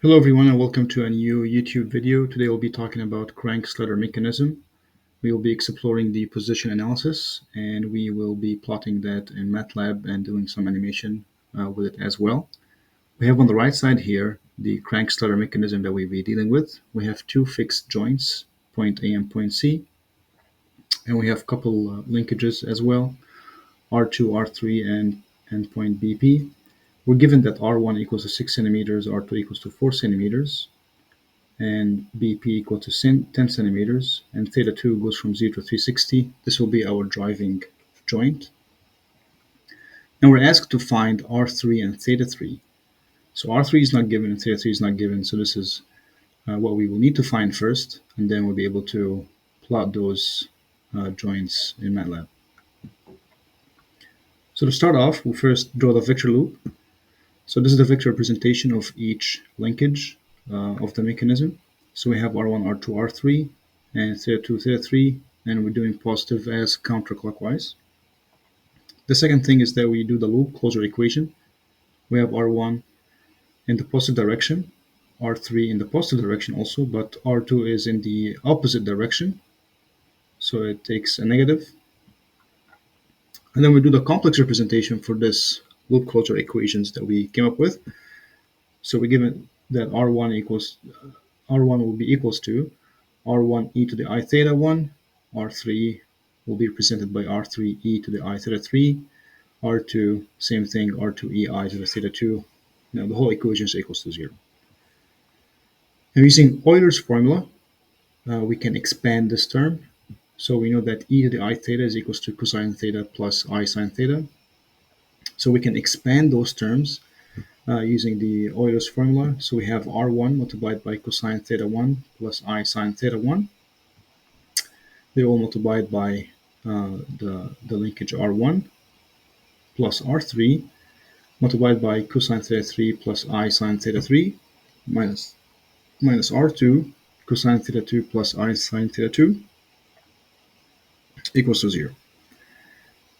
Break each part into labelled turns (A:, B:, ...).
A: Hello everyone and welcome to a new YouTube video. Today we'll be talking about crank slider mechanism. We will be exploring the position analysis and we will be plotting that in MATLAB and doing some animation with it as well. We have on the right side here the crank slider mechanism that we'll be dealing with. We have two fixed joints, point A and point C, and we have a couple linkages as well, R2, R3, and point BP. We're given that R1 equals to 6 centimeters, R2 equals to 4 centimeters, and BP equal to 10 centimeters, and theta 2 goes from 0 to 360. This will be our driving joint. Now we're asked to find R3 and theta 3. So R3 is not given and theta 3 is not given, so this is what we will need to find first, and then we'll be able to plot those joints in MATLAB. So to start off, we'll first draw the vector loop. So this is the vector representation of each linkage of the mechanism. So we have R1, R2, R3, and theta 2, theta 3, and we're doing positive as counterclockwise. The second thing is that we do the loop closure equation. We have R1 in the positive direction, R3 in the positive direction also, but R2 is in the opposite direction, so it takes a negative. And then we do the complex representation for this loop closure equations that we came up with. So we given that R1 will be equals to R1 e to the I theta 1, R3 will be represented by R3 e to the I theta 3, R2, same thing, R2 e I to the theta 2. Now the whole equation is equals to 0. Now using Euler's formula, we can expand this term. So we know that e to the I theta is equals to cosine theta plus I sine theta. So we can expand those terms using the Euler's formula. So we have R1 multiplied by cosine theta 1 plus I sine theta 1. They all multiplied by the linkage R1 plus R3 multiplied by cosine theta 3 plus I sine theta 3 minus R2 cosine theta 2 plus I sine theta 2 equals to 0.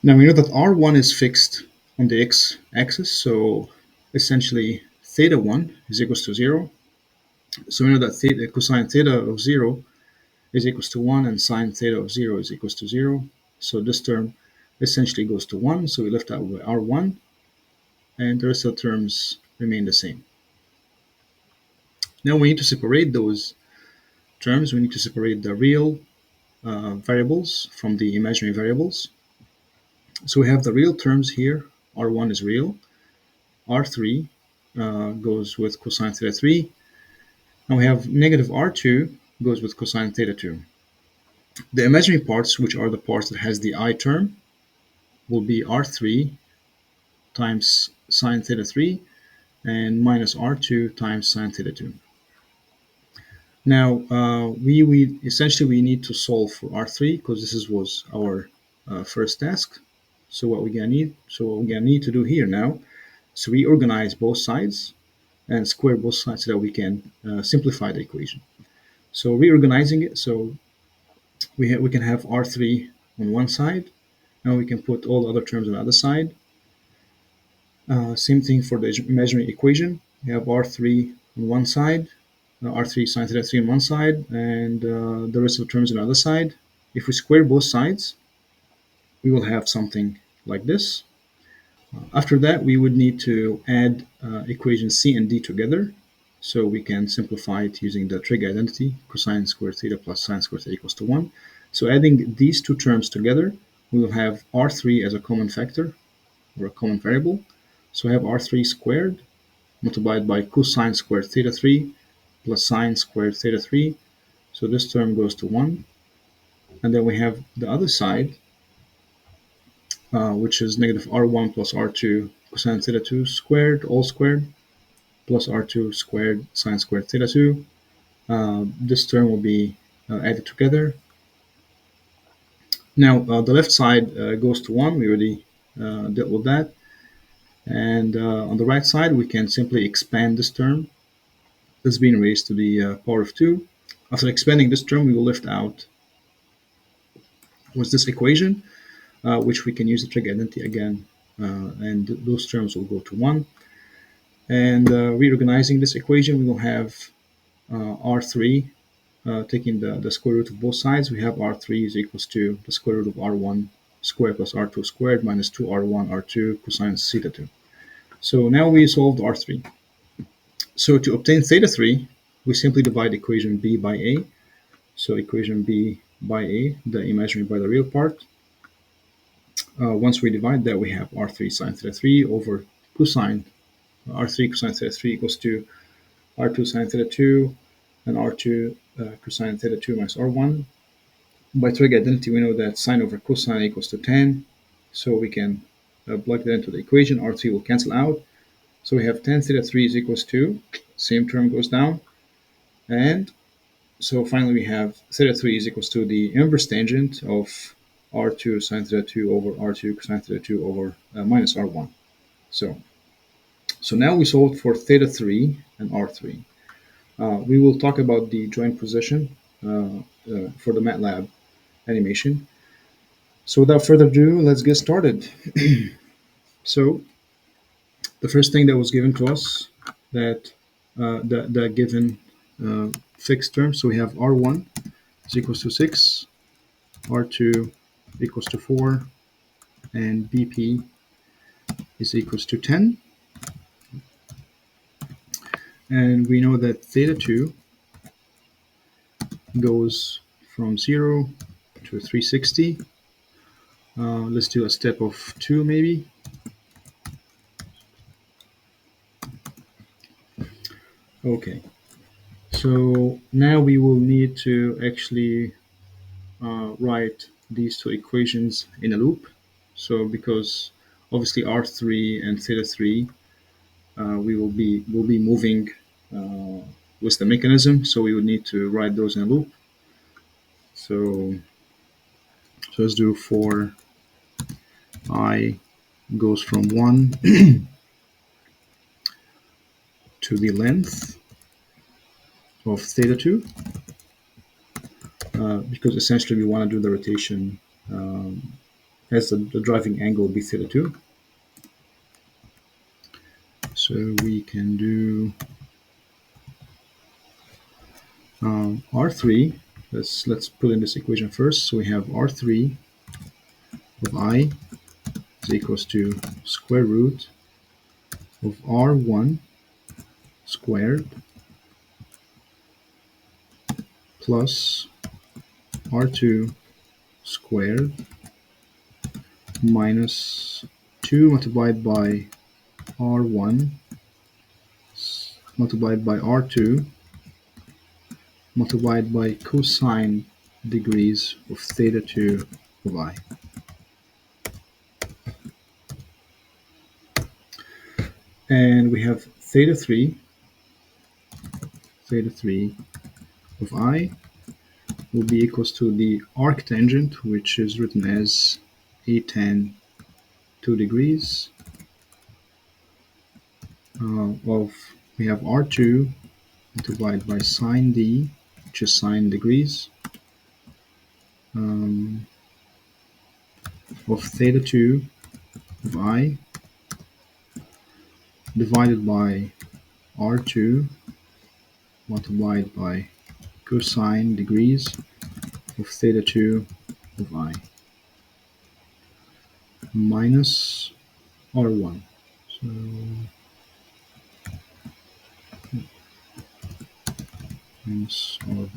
A: Now we know that R1 is fixed on the x-axis, so essentially theta 1 is equals to 0. So we know that cosine theta of 0 is equals to 1 and sine theta of 0 is equals to 0. So this term essentially goes to 1, so we left out with R1, and the rest of the terms remain the same. Now we need to separate those terms. We need to separate the real variables from the imaginary variables. So we have the real terms here. R1 is real. R3 goes with cosine theta 3. Now we have negative R2 goes with cosine theta 2. The imaginary parts, which are the parts that has the I term, will be R3 times sine theta 3 and minus R2 times sine theta 2. Now, we essentially we need to solve for R3 because this was our first task. So what we're gonna need to do here now is reorganize both sides and square both sides so that we can simplify the equation. So reorganizing it, so we can have R3 on one side, and we can put all the other terms on the other side. Same thing for the imaginary equation. We have R3 on one side, R3 sine theta 3 on one side, and the rest of the terms on the other side. If we square both sides, we will have something like this. After that, we would need to add equations C and D together, so we can simplify it using the trig identity, cosine squared theta plus sine squared theta equals to 1. So adding these two terms together, we will have R3 as a common factor, or a common variable. So I have R3 squared multiplied by cosine squared theta 3 plus sine squared theta 3. So this term goes to 1. And then we have the other side, which is negative R1 plus R2 cosine theta 2 squared, all squared, plus R2 squared sine squared theta 2. This term will be added together. Now, the left side goes to 1. We already dealt with that. And on the right side, we can simply expand this term. That's being raised to the power of 2. After expanding this term, we will lift out with this equation, which we can use the trig identity again, and those terms will go to 1. And reorganizing this equation, we will have R3 taking the square root of both sides. We have R3 is equals to the square root of R1 squared plus R2 squared minus 2R1 R2 cosine theta 2. So now we solved R3. So to obtain theta 3, we simply divide equation B by A. So equation B by A, the imaginary by the real part. Once we divide that, we have R3 sine theta 3 over cosine R3 cosine theta 3 equals to R2 sine theta 2 and R2 cosine theta 2 minus R1. By trig identity, we know that sine over cosine equals to tan, so we can plug that into the equation. R3 will cancel out, so we have tan theta 3 is equals to, same term goes down, and so finally we have theta 3 is equals to the inverse tangent of R2 sine theta 2 over R2 cosine theta 2 over minus R1. So now we solved for theta 3 and R3. We will talk about the joint position for the MATLAB animation. So without further ado, let's get started. So the first thing that was given to us, that the given fixed term, so we have R1 is equals to 6, R2 equals to 4, and BP is equals to 10. And we know that theta 2 goes from 0 to 360. Let's do a step of 2 maybe. Okay, so now we will need to actually write these two equations in a loop. So because obviously R3 and theta 3 we will be moving with the mechanism, so we would need to write those in a loop. So let's do for I goes from 1 to the length of theta 2, because essentially we want to do the rotation as the driving angle be theta 2. So we can do R3. Let's put in this equation first. So we have R3 of I is equals to square root of R1 squared plus R2 squared minus 2 multiplied by R1 multiplied by R2 multiplied by cosine degrees of theta 2 of I. And we have theta 3 of I will be equals to the arctangent, which is written as a tan 2 degrees of, we have R2 multiplied by sine d, which is sine degrees, of theta 2 of I divided by R2 multiplied by cosine degrees of theta 2 of I minus R1. So minus R1.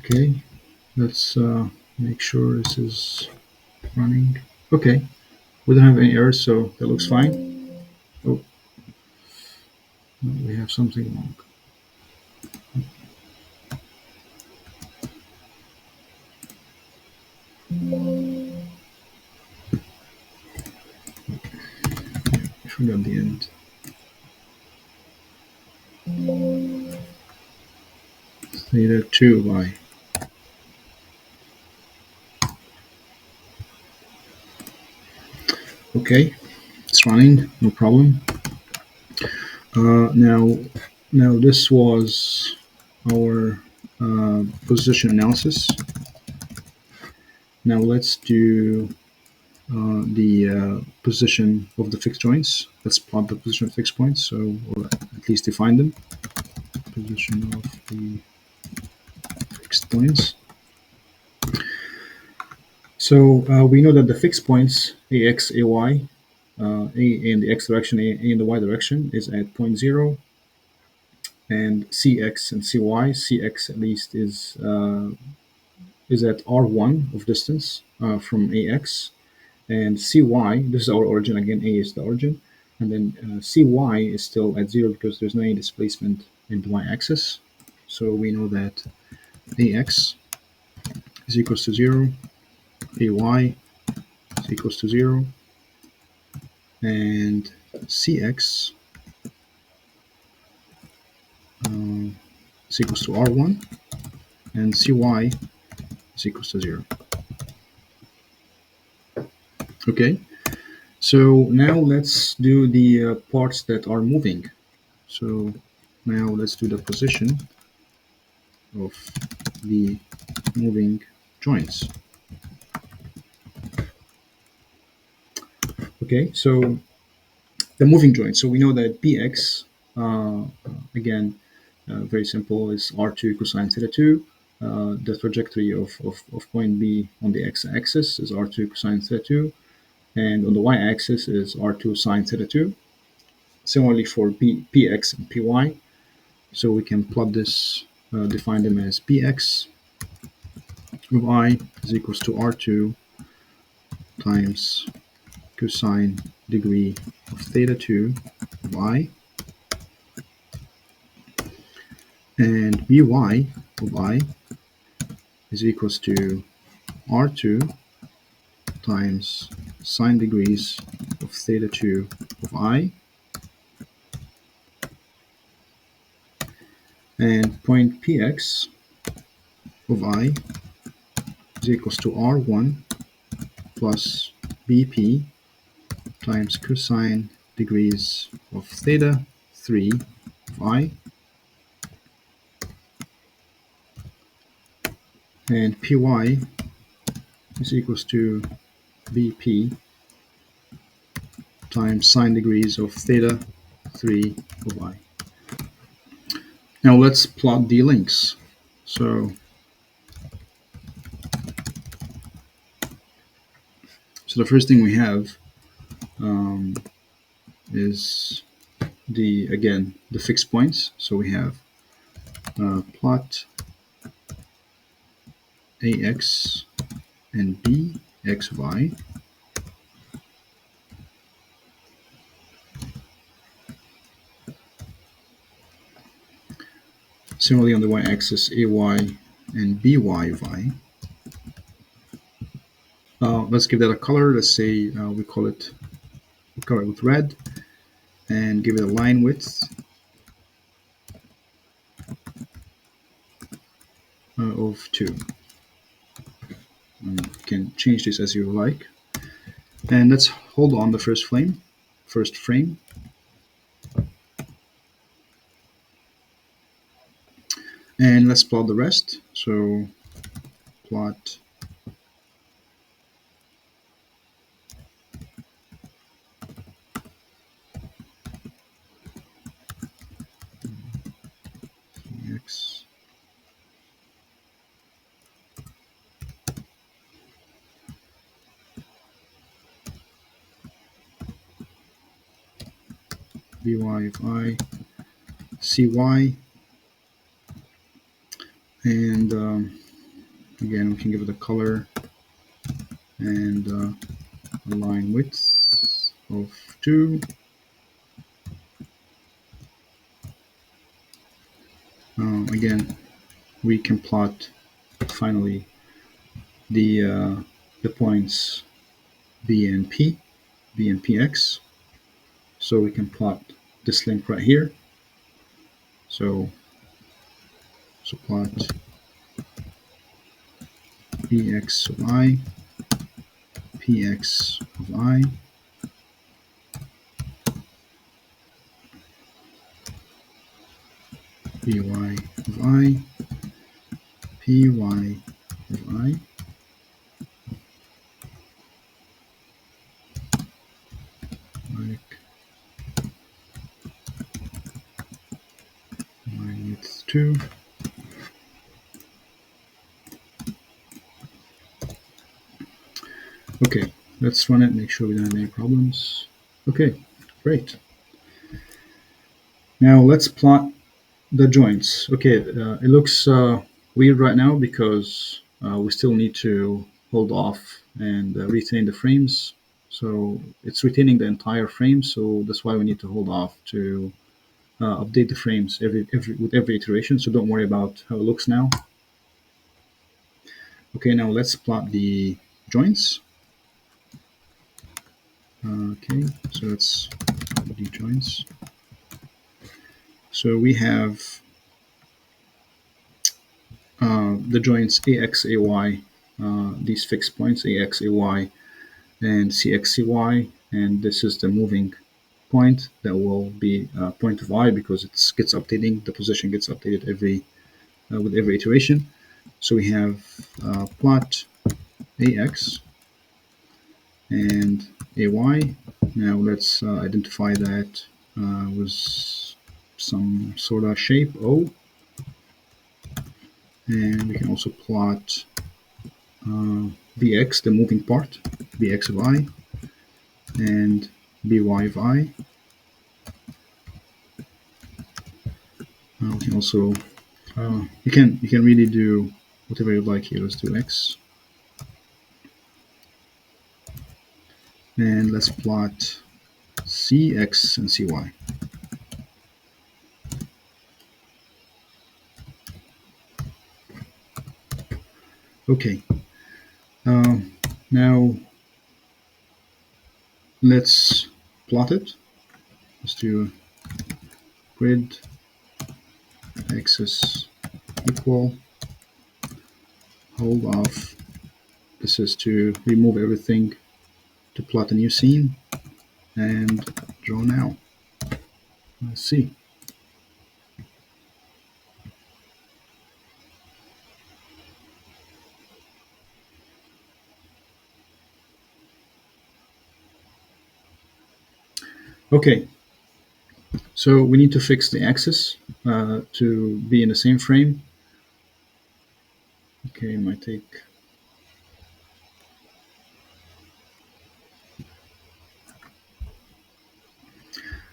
A: Okay, let's make sure this is running. Okay, we don't have any errors, so that looks fine. Oh, no, we have something wrong. I forgot the end. Theta 2 by. Okay, it's running, no problem. Now this was our position analysis. Now let's do the position of the fixed joints. Let's plot the position of fixed points, so or at least define them. Position of the fixed points. So we know that the fixed points ax, ay, a in the x direction, a in the y direction is at point 0, and cx and cy. Cx at least is at r1 of distance from ax, and cy, this is our origin again. A is the origin, and then cy is still at 0 because there's no any displacement in the y-axis. So we know that ax is equals to 0, ay is equals to 0, and cx is equals to r1, and cy is equals to 0. Okay, so now let's do the parts that are moving. So now let's do the position of the moving joints. Okay, so the moving joint. So we know that bx, again, very simple, is r2 cosine theta 2. The trajectory of point B on the x-axis is r2 cosine theta 2, and on the y-axis is r2 sine theta 2. Similarly for px and py, so we can plot this, define them as px of I is equals to r2 times cosine degree of theta 2 of I, and by of I is equals to r2 times sine degrees of theta 2 of I, and point px of I is equals to r1 plus bp times cosine degrees of theta 3 of I, and py is equals to bp times sine degrees of theta 3 of I. Now let's plot the links. So the first thing we have is again the fixed points. So we have plot ax and b x of I, similarly on the y-axis ay and by of I. Let's give that a color. Let's say we color it with red, and give it a line width of 2. You can change this as you like. And let's hold on the first frame. And let's plot the rest. So plot x by of I, cy, and again we can give it a color and a line width of 2. Again, we can plot finally the points B and Px. So we can plot this link right here. So plot Bx of I, Px of I, py of I, py of I, like minus 2. Okay, let's run it, make sure we don't have any problems. Okay, great. Now let's plot the joints. Okay, it looks weird right now because we still need to hold off and retain the frames. So it's retaining the entire frame, so that's why we need to hold off to update the frames with every iteration. So don't worry about how it looks now. Okay, now let's plot the joints. Okay, so let's plot the joints. So we have the joints AX, AY, these fixed points, AX, AY, and CX, CY, and this is the moving point that will be point of I because it gets updating, the position gets updated with every iteration. So we have plot AX and AY. Now let's identify that with some sort of shape O, and we can also plot Bx, the moving part, Bx of I, and By of I. We can also you can really do whatever you like here. Let's do X, and let's plot Cx and Cy. Okay. Now let's plot it. Let's do grid axis equal hold off. This is to remove everything to plot a new scene, and draw now. Let's see. Okay, so we need to fix the axis to be in the same frame. Okay, it might take.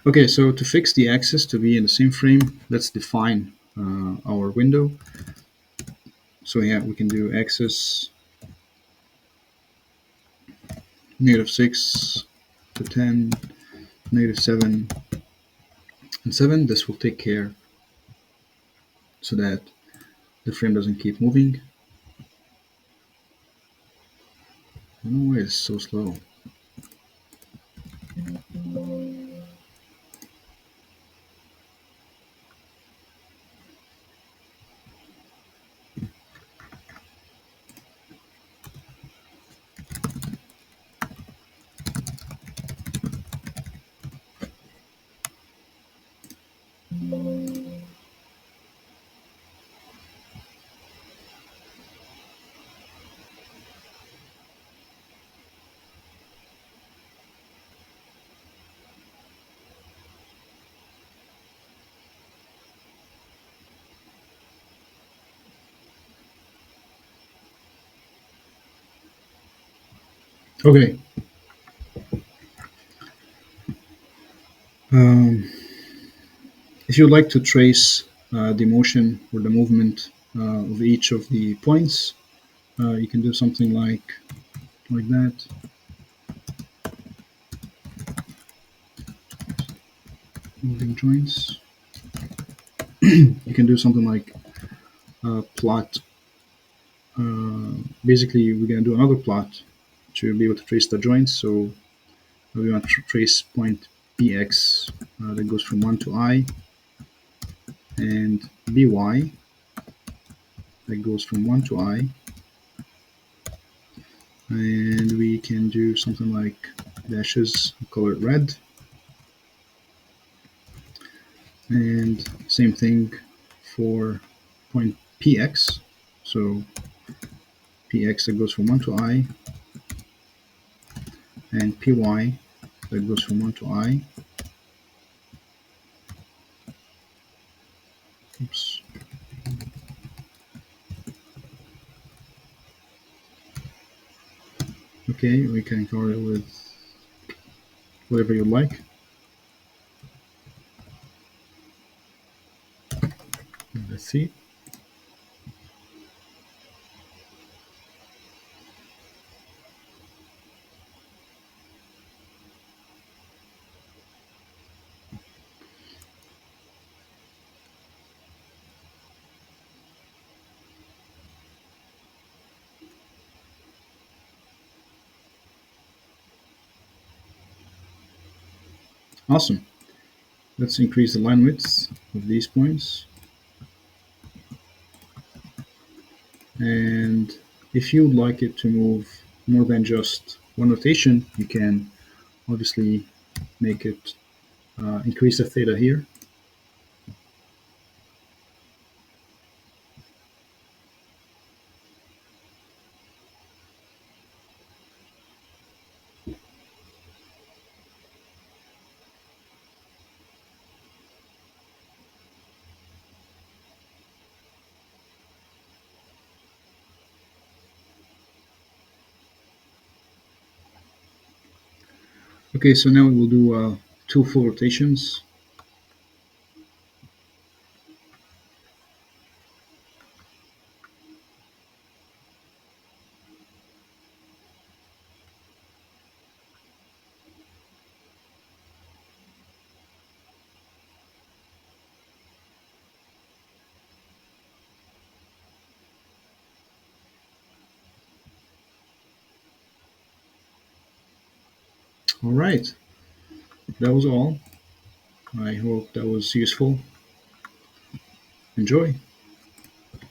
A: Okay, so to fix the axis to be in the same frame, let's define our window. So yeah, we can do axis -6 to 10, -7, and 7. This will take care so that the frame doesn't keep moving. I don't know why it's so slow. Okay. If you'd like to trace the motion or the movement of each of the points, you can do something like that. Moving joints. You can do something like plot. Basically, we're going to do another plot to be able to trace the joints. So we want to trace point Bx that goes from 1 to I, and By that goes from 1 to I. And we can do something like dashes, color it red. And same thing for point px. So px that goes from 1 to I, and py that goes from 1 to I. Oops. Okay, we can color it with whatever you like. Let's see. Awesome. Let's increase the line width of these points. And if you would like it to move more than just one rotation, you can obviously make it increase the theta here. Okay, so now we will do 2 full rotations. All right, that was all. I hope that was useful. Enjoy.